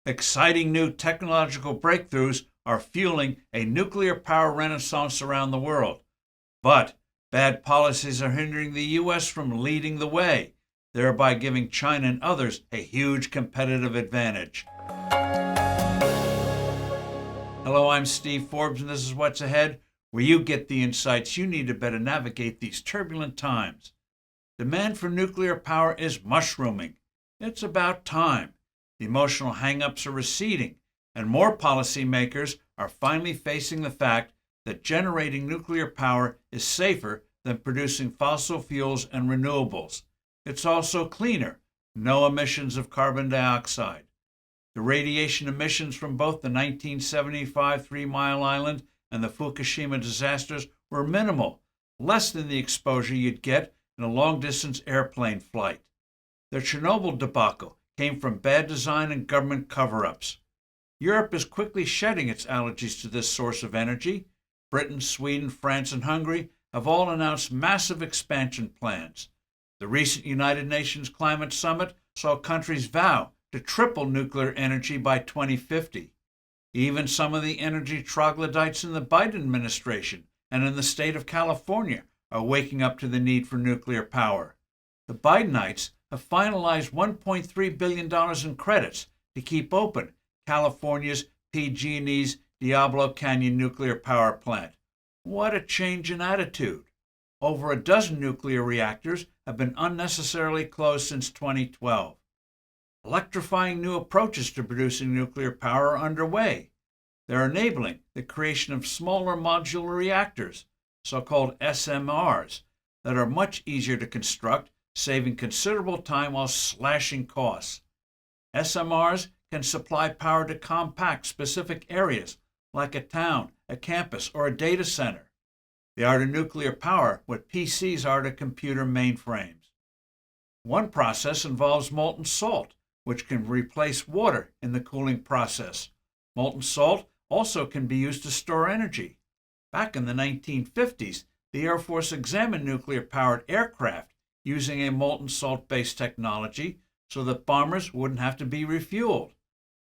Exciting new technological breakthroughs are fueling a nuclear power renaissance around the world. But bad policies are hindering the U.S. from leading the way, thereby giving China and others a huge competitive advantage. Hello, I'm Steve Forbes, and this is What's Ahead, where you get the insights you need to better navigate these turbulent times. Demand for nuclear power is mushrooming. It's about time. The emotional hang-ups are receding, and more policymakers are finally facing the fact that generating nuclear power is safer than producing fossil fuels and renewables. It's also cleaner, no emissions of carbon dioxide. The radiation emissions from both the 1975 Three Mile Island and the Fukushima disasters were minimal, less than the exposure you'd get in a long-distance airplane flight. The Chernobyl debacle came from bad design and government cover-ups. Europe is quickly shedding its allergies to this source of energy. Britain, Sweden, France, and Hungary have all announced massive expansion plans. The recent United Nations Climate Summit saw countries vow to triple nuclear energy by 2050. Even some of the energy troglodytes in the Biden administration and in the state of California are waking up to the need for nuclear power. The Bidenites have finalized $1.3 billion in credits to keep open California's PG&E's Diablo Canyon nuclear power plant. What a change in attitude. Over a dozen nuclear reactors have been unnecessarily closed since 2012. Electrifying new approaches to producing nuclear power are underway. They're enabling the creation of smaller modular reactors, so-called SMRs, that are much easier to construct, saving considerable time while slashing costs. SMRs can supply power to compact specific areas like a town, a campus, or a data center. They are to nuclear power what PCs are to computer mainframes. One process involves molten salt, which can replace water in the cooling process. Molten salt also can be used to store energy. Back in the 1950s, the Air Force examined nuclear-powered aircraft using a molten salt-based technology so that bombers wouldn't have to be refueled.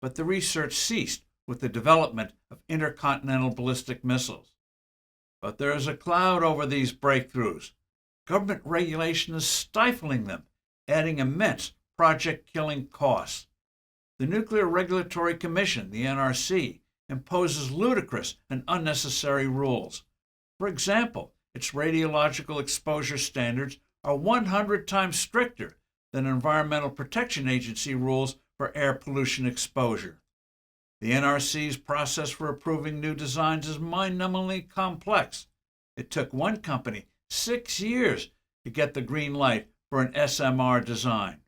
But the research ceased with the development of intercontinental ballistic missiles. But there is a cloud over these breakthroughs. Government regulation is stifling them, adding immense project-killing costs. The Nuclear Regulatory Commission, the NRC, imposes ludicrous and unnecessary rules. For example, its radiological exposure standards are 100 times stricter than Environmental Protection Agency rules for air pollution exposure. The NRC's process for approving new designs is mind-numbingly complex. It took one company 6 years to get the green light for an SMR design.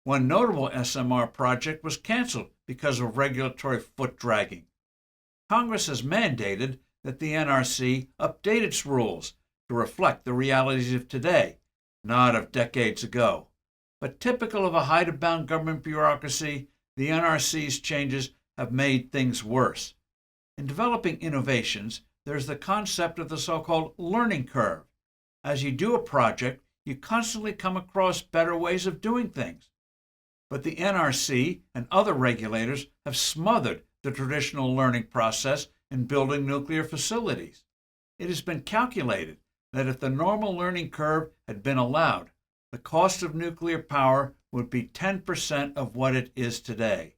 One notable SMR project was canceled because of regulatory foot-dragging. Congress has mandated that the NRC update its rules to reflect the realities of today, not of decades ago. But typical of a hidebound government bureaucracy, the NRC's changes have made things worse. In developing innovations, there's the concept of the so-called learning curve. As you do a project, you constantly come across better ways of doing things. But the NRC and other regulators have smothered the traditional learning process in building nuclear facilities. It has been calculated that if the normal learning curve had been allowed, the cost of nuclear power would be 10% of what it is today.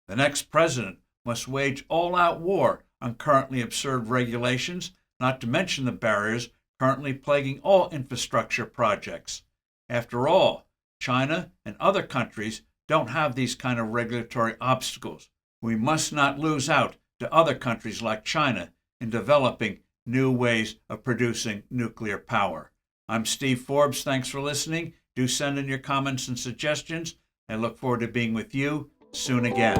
The next president must wage all-out war on currently absurd regulations, not to mention the barriers currently plaguing all infrastructure projects. After all, China and other countries don't have these kind of regulatory obstacles. We must not lose out to other countries like China in developing new ways of producing nuclear power. I'm Steve Forbes. Thanks for listening. Do send in your comments and suggestions. I look forward to being with you soon again.